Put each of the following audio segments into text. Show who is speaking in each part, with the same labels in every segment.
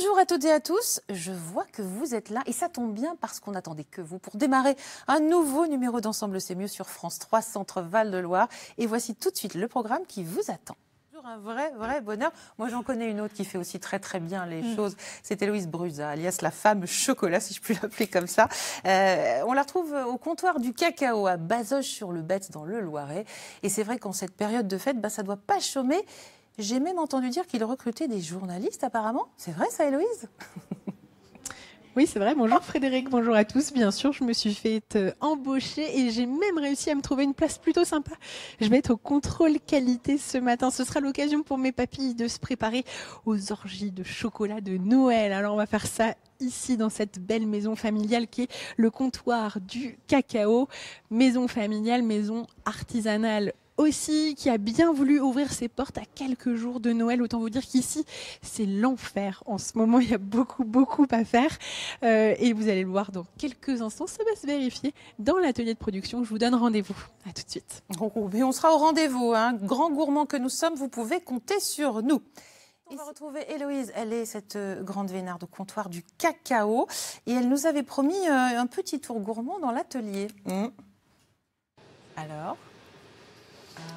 Speaker 1: Bonjour à toutes et à tous, je vois que vous êtes là et ça tombe bien parce qu'on n'attendait que vous pour démarrer un nouveau numéro d'Ensemble c'est mieux sur France 3 Centre Val-de-Loire. Et voici tout de suite le programme qui vous attend. Un vrai bonheur. Moi, j'en connais une autre qui fait aussi très bien les choses. C'est Héloïse Brusa, alias la femme chocolat, si je puis l'appeler comme ça. On la retrouve au comptoir du cacao à Bazoches-sur-le-Betz dans le Loiret. Et c'est vrai qu'en cette période de fête, ça ne doit pas chômer. J'ai même entendu dire qu'il recrutait des journalistes apparemment. C'est vrai ça, Héloïse ?
Speaker 2: Oui, c'est vrai. Bonjour Frédéric, bonjour à tous. Bien sûr, je me suis fait embaucher et j'ai même réussi à me trouver une place plutôt sympa. Je vais être au contrôle qualité ce matin. Ce sera l'occasion pour mes papilles de se préparer aux orgies de chocolat de Noël. Alors, on va faire ça ici dans cette belle maison familiale qui est le comptoir du cacao. Maison familiale, maison artisanale aussi, qui a bien voulu ouvrir ses portes à quelques jours de Noël. Autant vous dire qu'ici, c'est l'enfer. En ce moment, il y a beaucoup à faire. Et vous allez le voir dans quelques instants. Ça va se vérifier dans l'atelier de production. Je vous donne rendez-vous. À tout de suite.
Speaker 1: Mais on sera au rendez-vous. Grand gourmand que nous sommes, vous pouvez compter sur nous. On va retrouver Héloïse. Elle est cette grande vénarde au comptoir du cacao. Et elle nous avait promis un petit tour gourmand dans l'atelier. Alors ?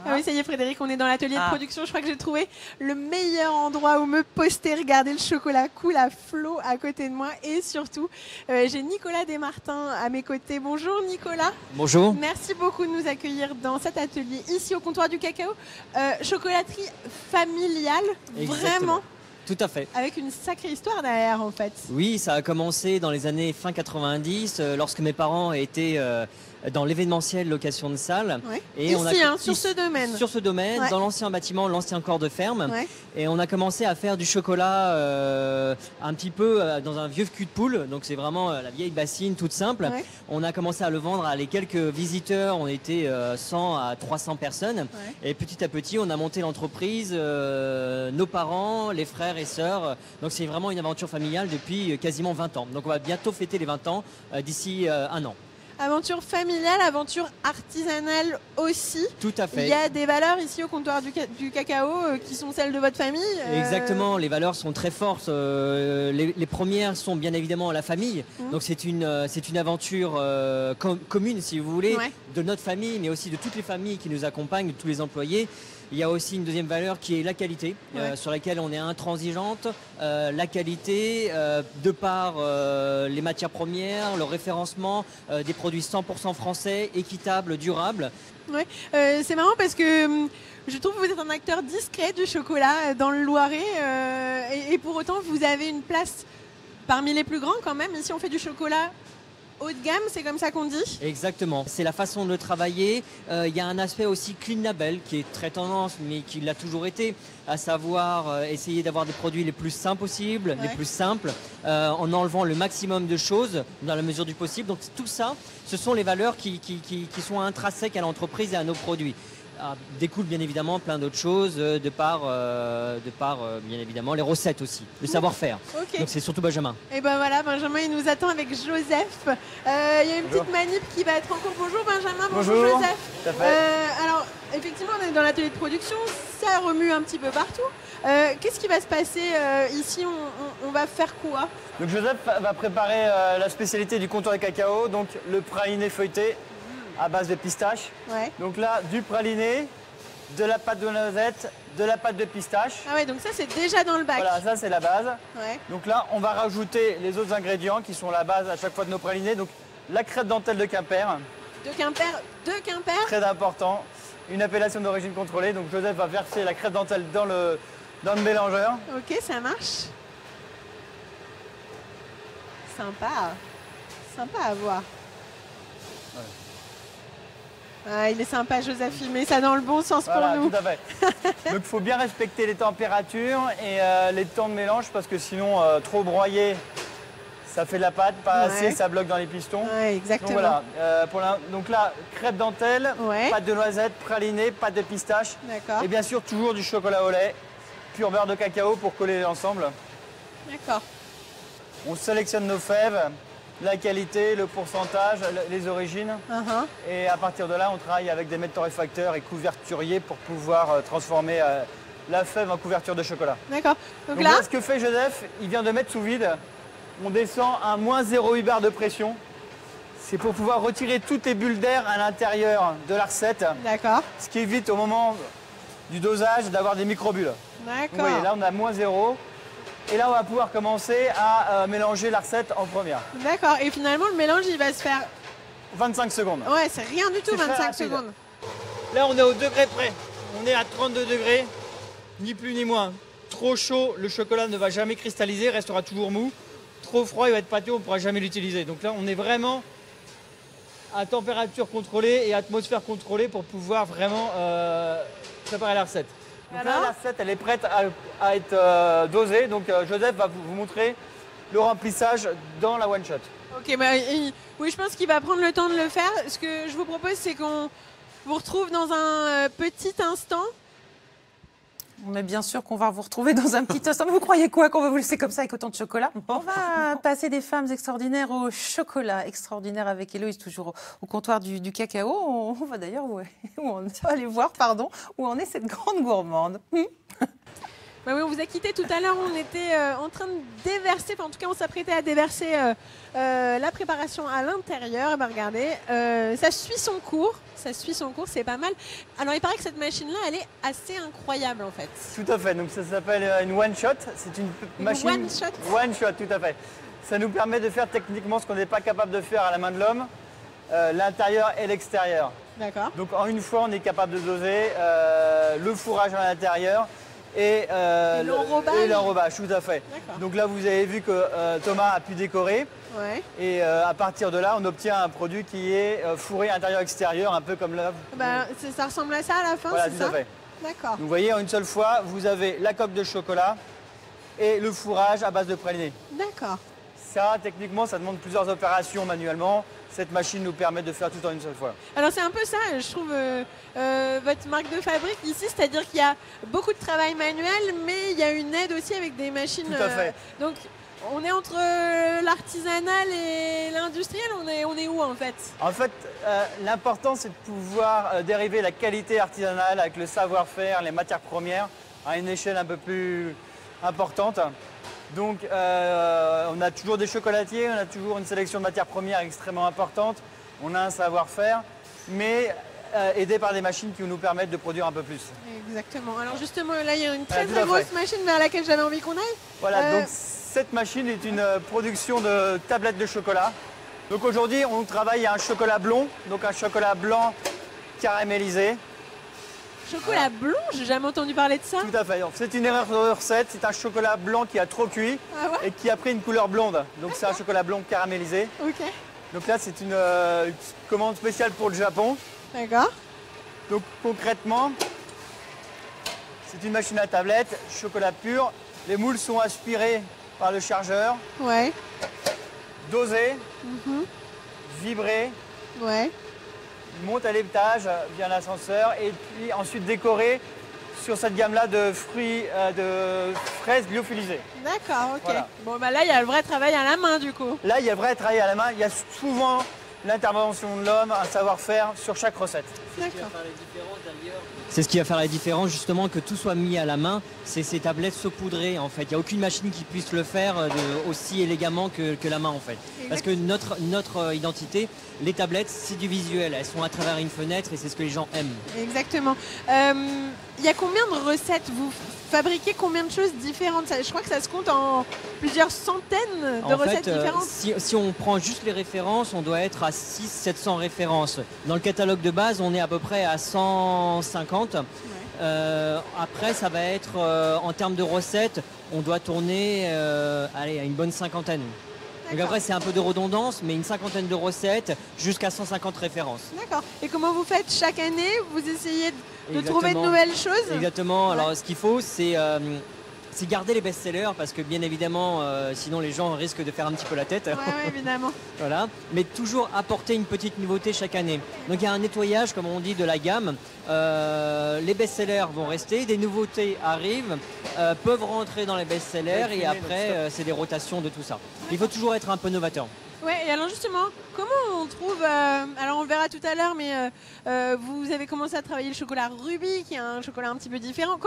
Speaker 2: Ah oui, ça y est Frédéric, on est dans l'atelier de production. Je crois que j'ai trouvé le meilleur endroit où me poster. Regardez, le chocolat coule à flot à côté de moi. Et surtout, j'ai Nicolas Desmartins à mes côtés. Bonjour Nicolas.
Speaker 3: Bonjour.
Speaker 2: Merci beaucoup de nous accueillir dans cet atelier ici au comptoir du cacao. Chocolaterie familiale,
Speaker 3: Exactement.
Speaker 2: Vraiment.
Speaker 3: Tout à fait.
Speaker 2: Avec une sacrée histoire derrière en fait.
Speaker 3: Oui, ça a commencé dans les années fin 90, lorsque mes parents étaient dans l'événementiel location de salles.
Speaker 2: Ouais.
Speaker 3: Et
Speaker 2: ici,
Speaker 3: on a,
Speaker 2: sur ce domaine.
Speaker 3: Sur ce domaine,
Speaker 2: Ouais.
Speaker 3: dans l'ancien bâtiment, l'ancien corps de ferme.
Speaker 2: Ouais.
Speaker 3: Et on a commencé à faire du chocolat un petit peu dans un vieux cul de poule. Donc c'est vraiment la vieille bassine toute simple.
Speaker 2: Ouais.
Speaker 3: On a commencé à le vendre à les quelques visiteurs. On était 100 à 300 personnes.
Speaker 2: Ouais.
Speaker 3: Et petit à petit, on a monté l'entreprise, nos parents, les frères et sœurs. Donc c'est vraiment une aventure familiale depuis quasiment 20 ans. Donc on va bientôt fêter les 20 ans d'ici un an.
Speaker 2: Aventure familiale, aventure artisanale aussi.
Speaker 3: Tout à fait.
Speaker 2: Il y a des valeurs ici au comptoir du cacao qui sont celles de votre famille.
Speaker 3: Exactement, les valeurs sont très fortes. Les premières sont bien évidemment la famille. Donc c'est une aventure commune, si vous voulez,
Speaker 2: Ouais.
Speaker 3: de notre famille, mais aussi de toutes les familles qui nous accompagnent, de tous les employés. Il y a aussi une deuxième valeur qui est la qualité,
Speaker 2: Ouais.
Speaker 3: sur laquelle on est intransigeante. La qualité, de par les matières premières, le référencement, des produits 100% français, équitables, durables.
Speaker 2: Ouais. C'est marrant parce que je trouve que vous êtes un acteur discret du chocolat dans le Loiret et pour autant vous avez une place parmi les plus grands quand même. Ici on fait du chocolat haut de gamme, c'est comme ça qu'on dit.
Speaker 3: Exactement, c'est la façon de travailler. Il y a un aspect aussi clean label qui est très tendance, mais qui l'a toujours été, à savoir essayer d'avoir des produits les plus simples possibles,
Speaker 2: Ouais.
Speaker 3: les plus simples, en enlevant le maximum de choses dans la mesure du possible. Donc tout ça, ce sont les valeurs qui sont intrinsèques à l'entreprise et à nos produits. Découle bien évidemment plein d'autres choses de par bien évidemment les recettes aussi, le savoir-faire.
Speaker 2: Ok.
Speaker 3: Donc c'est surtout Benjamin.
Speaker 2: Et ben voilà, Benjamin il nous attend avec Joseph. Il y a une petite manip qui va être en cours. Bonjour Benjamin, bonjour Joseph.
Speaker 4: Tout à fait.
Speaker 2: Alors effectivement on est dans l'atelier de production, ça remue un petit peu partout. Qu'est-ce qui va se passer ici on va faire quoi?
Speaker 4: Donc Joseph va préparer la spécialité du comptoir de cacao, donc le praliné feuilleté à base de pistache.
Speaker 2: Ouais.
Speaker 4: Donc là, du praliné, de la pâte de noisette, de la pâte de pistache.
Speaker 2: Ah ouais, donc ça c'est déjà dans le bac.
Speaker 4: Voilà, ça c'est la base.
Speaker 2: Ouais.
Speaker 4: Donc là, on va rajouter les autres ingrédients qui sont la base à chaque fois de nos pralinés. Donc la crêpe dentelle de Quimper,
Speaker 2: De Quimper.
Speaker 4: très important, une appellation d'origine contrôlée. Donc Joseph va verser la crêpe dentelle dans le mélangeur.
Speaker 2: Ok, ça marche. Sympa à voir. Ah, il est sympa, Joseph, il met ça dans le bon sens
Speaker 4: Voilà,
Speaker 2: pour nous.
Speaker 4: tout à fait. Donc il faut bien respecter les températures et les temps de mélange parce que sinon trop broyé, ça fait de la pâte, pas
Speaker 2: Ouais.
Speaker 4: assez, ça bloque dans les pistons.
Speaker 2: Ouais, exactement.
Speaker 4: Donc voilà, donc là, crêpe dentelle,
Speaker 2: Ouais.
Speaker 4: pâte de noisette, praliné, pâte de pistache
Speaker 2: D'accord.
Speaker 4: et bien sûr toujours du chocolat au lait, pur beurre de cacao pour coller l'ensemble.
Speaker 2: D'accord.
Speaker 4: On sélectionne nos fèves, la qualité, le pourcentage, les origines. Et à partir de là, on travaille avec des maîtres torréfacteurs et couverturiers pour pouvoir transformer la fève en couverture de chocolat.
Speaker 2: D'accord. Donc
Speaker 4: Donc
Speaker 2: là,
Speaker 4: là, ce que fait Joseph, il vient de mettre sous vide. On descend à moins 0,8 bar de pression. C'est pour pouvoir retirer toutes les bulles d'air à l'intérieur de la recette,
Speaker 2: d'accord.
Speaker 4: ce qui évite au moment du dosage d'avoir des microbules. Vous
Speaker 2: D'accord.
Speaker 4: voyez, là on a moins 0. Et là on va pouvoir commencer à mélanger la recette en première.
Speaker 2: D'accord. Et finalement, le mélange, il va se faire.
Speaker 4: 25 secondes.
Speaker 2: Ouais, c'est rien du tout,
Speaker 4: C'est très
Speaker 2: 25
Speaker 4: rapide.
Speaker 2: secondes.
Speaker 4: Là on est au degré près. On est à 32 degrés, ni plus ni moins. Trop chaud, le chocolat ne va jamais cristalliser, restera toujours mou. Trop froid, il va être pâteux, on ne pourra jamais l'utiliser. Donc là on est vraiment à température contrôlée et atmosphère contrôlée pour pouvoir vraiment préparer la recette. Donc là,
Speaker 2: Alors
Speaker 4: la recette, elle est prête à être dosée. Donc Joseph va vous montrer le remplissage dans la one shot.
Speaker 2: Ok, bah, oui, je pense qu'il va prendre le temps de le faire. Ce que je vous propose, c'est qu'on vous retrouve dans un petit instant.
Speaker 1: On est bien sûr qu'on va vous retrouver dans un petit instant. Mais vous croyez quoi, qu'on va vous laisser comme ça avec autant de chocolat? On va passer des femmes extraordinaires au chocolat extraordinaire avec Héloïse, toujours au comptoir du cacao. On va d'ailleurs où on va aller voir, pardon, où en est cette grande gourmande.
Speaker 2: Bah oui, on vous a quitté tout à l'heure, on était en train de déverser, enfin en tout cas on s'apprêtait à déverser la préparation à l'intérieur. Bah regardez, ça suit son cours, c'est pas mal. Alors il paraît que cette machine-là, elle est assez incroyable en fait.
Speaker 4: Tout à fait, donc ça s'appelle une one shot. C'est une machine.
Speaker 2: One shot.
Speaker 4: One shot, tout à fait. Ça nous permet de faire techniquement ce qu'on n'est pas capable de faire à la main de l'homme, l'intérieur et l'extérieur.
Speaker 2: D'accord.
Speaker 4: Donc en une fois, on est capable de doser le fourrage à l'intérieur et l'enrobage, tout à fait.
Speaker 2: D'accord.
Speaker 4: Donc là, vous avez vu que Thomas a pu décorer.
Speaker 2: Ouais.
Speaker 4: Et à partir de là, on obtient un produit qui est fourré intérieur-extérieur, un peu comme là.
Speaker 2: Bah, ça ressemble à ça à la fin,
Speaker 4: Voilà,
Speaker 2: c'est
Speaker 4: tout à
Speaker 2: ça?
Speaker 4: fait.
Speaker 2: D'accord.
Speaker 4: Donc, vous voyez, en une seule fois, vous avez la coque de chocolat et le fourrage à base de praliné.
Speaker 2: D'accord.
Speaker 4: Ça, techniquement, ça demande plusieurs opérations manuellement. Cette machine nous permet de faire tout en une seule fois.
Speaker 2: Alors c'est un peu ça, je trouve, votre marque de fabrique ici, c'est-à-dire qu'il y a beaucoup de travail manuel, mais il y a une aide aussi avec des machines.
Speaker 4: Tout à fait.
Speaker 2: Donc on est entre l'artisanal et l'industriel, on est où en fait?
Speaker 4: En fait, l'important, c'est de pouvoir dériver la qualité artisanale avec le savoir-faire, les matières premières, à une échelle un peu plus importante. Donc, on a toujours des chocolatiers, on a toujours une sélection de matières premières extrêmement importante. On a un savoir-faire, mais aidé par des machines qui nous permettent de produire un peu plus.
Speaker 2: Exactement. Alors justement, là, il y a une très
Speaker 4: tout
Speaker 2: très
Speaker 4: à fait.
Speaker 2: grosse machine vers laquelle j'avais envie qu'on aille.
Speaker 4: Voilà, donc cette machine est une production de tablettes de chocolat. Donc aujourd'hui, on travaille à un chocolat blond, donc un chocolat blanc caramélisé.
Speaker 2: Chocolat blond, j'ai jamais entendu parler de ça.
Speaker 4: Tout à fait. Donc, c'est une erreur de recette. C'est un chocolat blanc qui a trop cuit
Speaker 2: Ah ouais?
Speaker 4: et qui a pris une couleur blonde. Donc c'est un chocolat blond caramélisé.
Speaker 2: Ok,
Speaker 4: Donc là, c'est une commande spéciale pour le Japon.
Speaker 2: d'accord.
Speaker 4: Donc concrètement, c'est une machine à tablette, chocolat pur. Les moules sont aspirés par le chargeur,
Speaker 2: Ouais,
Speaker 4: dosés, vibrés,
Speaker 2: ouais.
Speaker 4: montent à l'étage via l'ascenseur et puis ensuite décorés sur cette gamme-là de fruits, de fraises lyophilisées.
Speaker 2: D'accord, ok.
Speaker 4: Voilà.
Speaker 2: Bon, bah là, il y a le vrai travail à la main du coup.
Speaker 4: Là, il y a vrai travail à la main. Il y a souvent l'intervention de l'homme, un savoir-faire sur chaque recette.
Speaker 2: D'accord.
Speaker 3: C'est ce qui va faire la différence, justement, que tout soit mis à la main. C'est ces tablettes saupoudrées, en fait. Il n'y a aucune machine qui puisse le faire aussi élégamment que la main, en fait. Parce que notre identité, les tablettes, c'est du visuel. Elles sont à travers une fenêtre et c'est ce que les gens aiment.
Speaker 2: Exactement. Il y a combien de recettes? Vous fabriquez combien de choses différentes? Je crois que ça se compte en plusieurs centaines de recettes différentes.
Speaker 3: Si on prend juste les références, on doit être à 600-700 références. Dans le catalogue de base, on est à peu près à 150. Après, ça va être, en termes de recettes, on doit tourner à une bonne cinquantaine. Donc après, c'est un peu de redondance, mais une cinquantaine de recettes jusqu'à 150 références.
Speaker 2: D'accord. Et comment vous faites chaque année? Vous essayez de
Speaker 3: Exactement.
Speaker 2: trouver de nouvelles choses?
Speaker 3: Exactement.
Speaker 2: Ouais.
Speaker 3: Alors, ce qu'il faut, c'est garder les best-sellers parce que bien évidemment, sinon les gens risquent de faire un petit peu la tête.
Speaker 2: Ouais, évidemment.
Speaker 3: Voilà. Mais toujours apporter une petite nouveauté chaque année. Donc il y a un nettoyage, comme on dit, de la gamme. Les best-sellers vont rester, des nouveautés arrivent, peuvent rentrer dans les best-sellers et après c'est des rotations de tout ça. Il faut toujours être un peu novateur.
Speaker 2: Ouais, et alors justement, comment on trouve, alors on verra tout à l'heure, mais vous avez commencé à travailler le chocolat Ruby, qui est un chocolat un petit peu différent.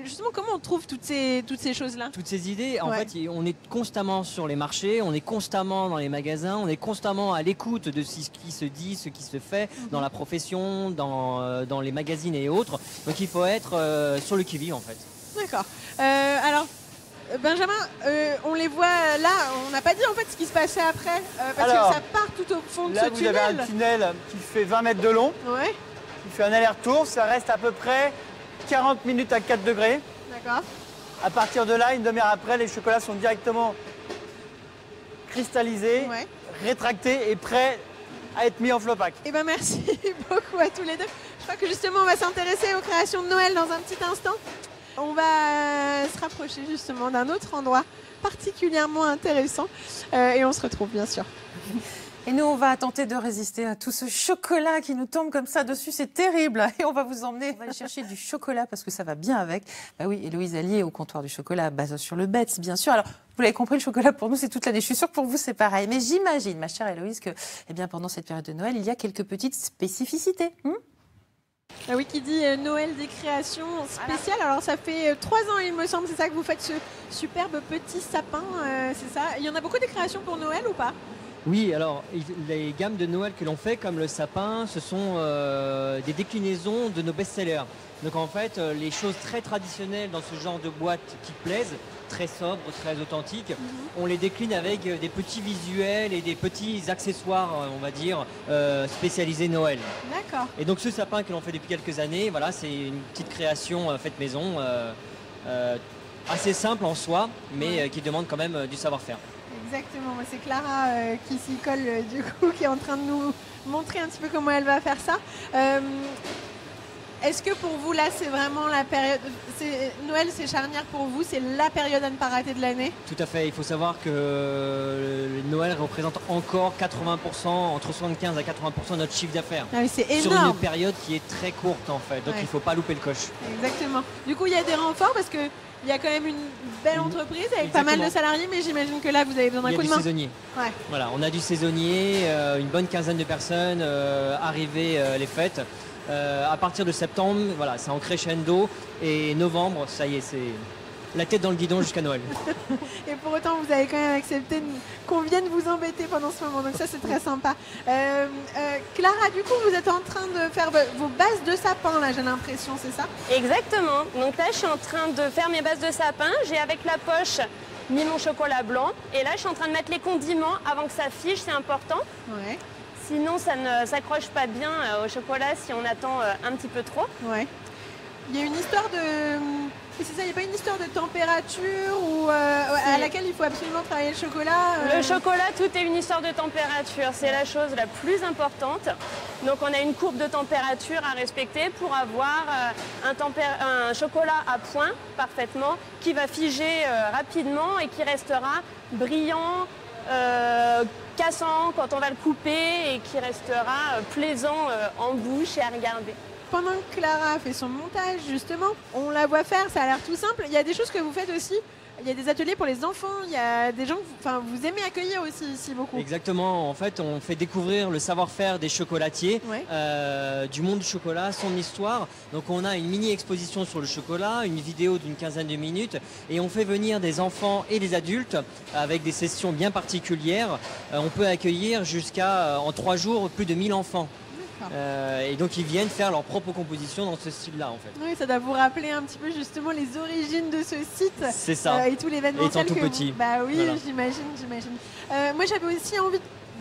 Speaker 2: Justement, comment on trouve toutes ces choses-là?
Speaker 3: Toutes ces idées, en
Speaker 2: Ouais.
Speaker 3: fait, on est constamment sur les marchés, on est constamment dans les magasins, on est constamment à l'écoute de ce qui se dit, ce qui se fait dans la profession, dans les magazines et autres. Donc il faut être sur le qui-vive en fait.
Speaker 2: D'accord. Alors, Benjamin, on les voit là, on n'a pas dit en fait ce qui se passait après, parce
Speaker 4: Alors,
Speaker 2: que ça part tout au fond de
Speaker 4: Là,
Speaker 2: ce
Speaker 4: vous
Speaker 2: tunnel.
Speaker 4: avez un tunnel qui fait 20 mètres de long,
Speaker 2: Ouais,
Speaker 4: qui fait un aller-retour. Ça reste à peu près 40 minutes à 4 degrés.
Speaker 2: d'accord.
Speaker 4: À partir de là, une demi-heure après, les chocolats sont directement cristallisés,
Speaker 2: Ouais.
Speaker 4: rétractés et prêts à être mis en flopac.
Speaker 2: Eh ben merci beaucoup à tous les deux. Je crois que justement on va s'intéresser aux créations de Noël dans un petit instant. On va se rapprocher justement d'un autre endroit particulièrement intéressant et on se retrouve bien sûr.
Speaker 1: Et nous, on va tenter de résister à tout ce chocolat qui nous tombe comme ça dessus. C'est terrible. Et on va vous emmener, on va aller chercher du chocolat parce que ça va bien avec. Bah oui, Héloïse Allier au comptoir du chocolat, base sur le Betz, bien sûr. Alors, vous l'avez compris, le chocolat pour nous, c'est toute l'année. Je suis sûre que pour vous, c'est pareil. Mais j'imagine, ma chère Héloïse, que eh bien, pendant cette période de Noël, il y a quelques petites spécificités.
Speaker 2: Ah oui, qui dit Noël des créations spéciales. Alors ça fait 3 ans, il me semble, c'est ça que vous faites ce superbe petit sapin, c'est ça. Il y en a beaucoup des créations pour Noël ou pas?
Speaker 3: Oui, alors les gammes de Noël que l'on fait, comme le sapin, ce sont des déclinaisons de nos best-sellers. Donc en fait, les choses très traditionnelles dans ce genre de boîte qui plaisent, très sobres, très authentiques, on les décline avec des petits visuels et des petits accessoires, on va dire, spécialisés Noël.
Speaker 2: D'accord.
Speaker 3: Et donc ce sapin que l'on fait depuis quelques années, voilà, c'est une petite création faite maison, assez simple en soi, mais qui demande quand même du savoir-faire.
Speaker 2: Exactement, c'est Clara qui s'y colle du coup, qui est en train de nous montrer un petit peu comment elle va faire ça. Est-ce que pour vous là c'est vraiment la période, Noël c'est charnière pour vous, c'est la période à ne pas rater de l'année?
Speaker 3: Tout à fait, il faut savoir que Noël représente encore 80%, entre 75 à 80% de notre chiffre d'affaires.
Speaker 2: Ah oui, c'est
Speaker 3: Sur
Speaker 2: énorme.
Speaker 3: une période qui est très courte en fait, donc
Speaker 2: Ouais.
Speaker 3: il ne faut pas louper le coche.
Speaker 2: Exactement. Du coup il y a des renforts parce que il y a quand même une belle entreprise avec pas mal de
Speaker 3: Exactement.
Speaker 2: salariés, mais j'imagine que là vous avez besoin
Speaker 3: Il
Speaker 2: d'un
Speaker 3: y a
Speaker 2: coup
Speaker 3: du
Speaker 2: de main.
Speaker 3: saisonnier.
Speaker 2: Ouais.
Speaker 3: Voilà, on a du saisonnier, une bonne quinzaine de personnes arrivées les fêtes. À partir de septembre, voilà, c'est en crescendo et novembre, ça y est, c'est la tête dans le guidon jusqu'à Noël.
Speaker 2: Et pour autant, vous avez quand même accepté qu'on vienne vous embêter pendant ce moment. Donc ça, c'est très sympa. Clara, du coup, vous êtes en train de faire vos bases de sapin, là, j'ai l'impression, c'est ça?
Speaker 5: Exactement. Donc là, je suis en train de faire mes bases de sapin. J'ai avec la poche mis mon chocolat blanc. Et là, je suis en train de mettre les condiments avant que ça fiche, c'est important.
Speaker 2: Ouais,
Speaker 5: Sinon, ça ne s'accroche pas bien au chocolat si on attend un petit peu trop.
Speaker 2: ouais. Il y a une histoire de... C'est ça, il n'y a pas une histoire de température ou à laquelle il faut absolument travailler le chocolat
Speaker 5: Le chocolat, tout est une histoire de température. C'est la chose la plus importante. Donc on a une courbe de température à respecter pour avoir un chocolat à point parfaitement qui va figer rapidement et qui restera brillant, cassant quand on va le couper et qui restera plaisant en bouche et à regarder.
Speaker 2: Pendant que Clara fait son montage, justement, on la voit faire, ça a l'air tout simple. Il y a des choses que vous faites aussi. Il y a des ateliers pour les enfants, il y a des gens que vous aimez accueillir aussi ici beaucoup.
Speaker 3: Exactement, en fait on fait découvrir le savoir-faire des chocolatiers,
Speaker 2: Ouais.
Speaker 3: du monde du chocolat, son histoire. Donc on a une mini exposition sur le chocolat, une vidéo d'une quinzaine de minutes et on fait venir des enfants et des adultes avec des sessions bien particulières. On peut accueillir jusqu'à en 3 jours plus de 1000 enfants. Et donc ils viennent faire leur propre composition dans ce style-là en fait.
Speaker 2: Oui, ça doit vous rappeler un petit peu justement les origines de ce site.
Speaker 3: C'est ça.
Speaker 2: Et tout l'événementiel
Speaker 3: Étant tout
Speaker 2: que
Speaker 3: petit.
Speaker 2: Bah oui,
Speaker 3: Voilà.
Speaker 2: j'imagine. Moi, j'avais aussi envie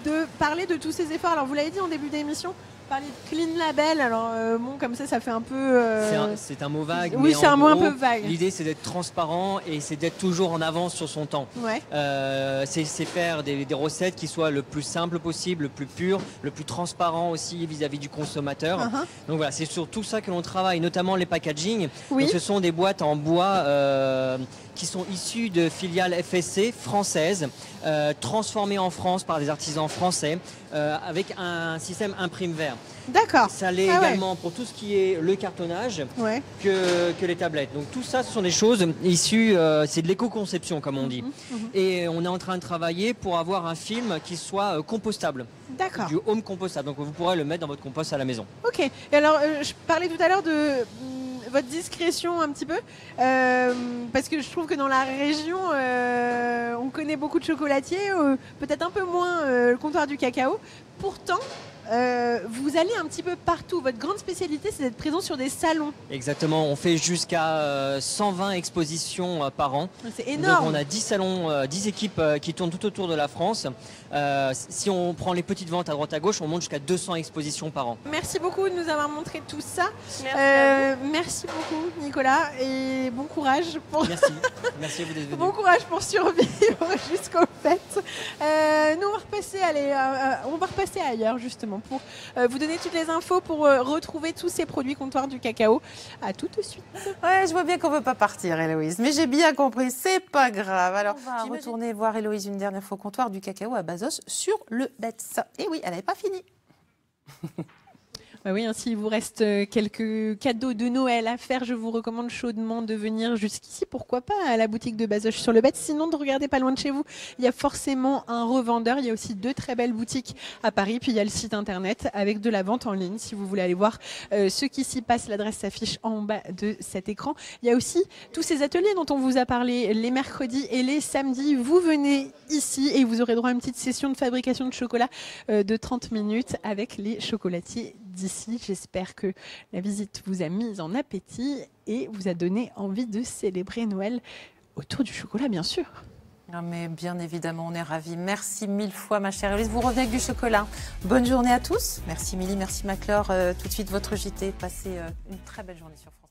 Speaker 2: de parler de tous ces efforts. Alors, vous l'avez dit en début d'émission, parler de Clean Label. Alors, bon, comme ça fait un peu...
Speaker 3: C'est un mot vague.
Speaker 2: Oui,
Speaker 3: mais
Speaker 2: c'est
Speaker 3: en
Speaker 2: un mot un
Speaker 3: gros,
Speaker 2: peu vague.
Speaker 3: L'idée c'est d'être transparent et c'est d'être toujours en avance sur son temps.
Speaker 2: Ouais.
Speaker 3: C'est faire des recettes qui soient le plus simple possible, le plus pur, le plus transparent aussi vis-à-vis du consommateur.
Speaker 2: Uh-huh.
Speaker 3: Donc voilà, c'est sur tout ça que l'on travaille, notamment les packaging.
Speaker 2: Oui.
Speaker 3: Donc, ce sont des boîtes en bois qui sont issus de filiales FSC françaises, transformées en France par des artisans français, avec un système imprime vert.
Speaker 2: D'accord.
Speaker 3: Ça l'est également pour tout ce qui est le cartonnage que les tablettes. Donc tout ça, ce sont des choses issues, c'est de l'éco-conception comme on dit. Et on est en train de travailler pour avoir un film qui soit compostable.
Speaker 2: D'accord.
Speaker 3: Du home compostable. Donc vous pourrez le mettre dans votre compost à la maison.
Speaker 2: Ok. Et alors, je parlais tout à l'heure de votre discrétion un petit peu, parce que je trouve que dans la région, on connaît beaucoup de chocolatiers, peut-être un peu moins le comptoir du cacao. Pourtant, vous allez un petit peu partout. Votre grande spécialité, c'est d'être présent sur des salons.
Speaker 3: Exactement, on fait jusqu'à 120 expositions par an.
Speaker 2: C'est énorme.
Speaker 3: Donc on a 10 salons, 10 équipes qui tournent tout autour de la France. Si on prend les petites ventes à droite à gauche, on monte jusqu'à 200 expositions par an.
Speaker 2: Merci beaucoup de nous avoir montré tout ça. Merci beaucoup Nicolas et bon courage pour...
Speaker 3: Merci, merci à vous d'être venu.
Speaker 2: Bon courage pour survivre jusqu'aux fêtes. Nous on va repasser ailleurs justement pour vous donner toutes les infos pour retrouver tous ces produits comptoir du cacao. À tout de suite.
Speaker 1: Ouais, je vois bien qu'on ne veut pas partir, Héloïse, mais j'ai bien compris, c'est pas grave. Alors, on va retourner voir Héloïse une dernière fois au comptoir du cacao à Bazos sur le Betz. Et oui, elle n'avait pas fini.
Speaker 2: Bah oui, hein, s'il vous reste quelques cadeaux de Noël à faire, je vous recommande chaudement de venir jusqu'ici, pourquoi pas, à la boutique de Bazoches sur le Betz. Sinon, ne regardez pas loin de chez vous, il y a forcément un revendeur. Il y a aussi 2 très belles boutiques à Paris, puis il y a le site internet avec de la vente en ligne. Si vous voulez aller voir ce qui s'y passe, l'adresse s'affiche en bas de cet écran. Il y a aussi tous ces ateliers dont on vous a parlé les mercredis et les samedis. Vous venez ici et vous aurez droit à une petite session de fabrication de chocolat de 30 minutes avec les chocolatiers d'ici. J'espère que la visite vous a mis en appétit et vous a donné envie de célébrer Noël autour du chocolat, bien sûr.
Speaker 1: Ah mais bien évidemment, on est ravis. Merci 1000 fois, ma chère Héloïse. Vous revenez avec du chocolat. Bonne journée à tous. Merci Milly, merci Maclore. Tout de suite, votre JT. Passez une très belle journée sur France.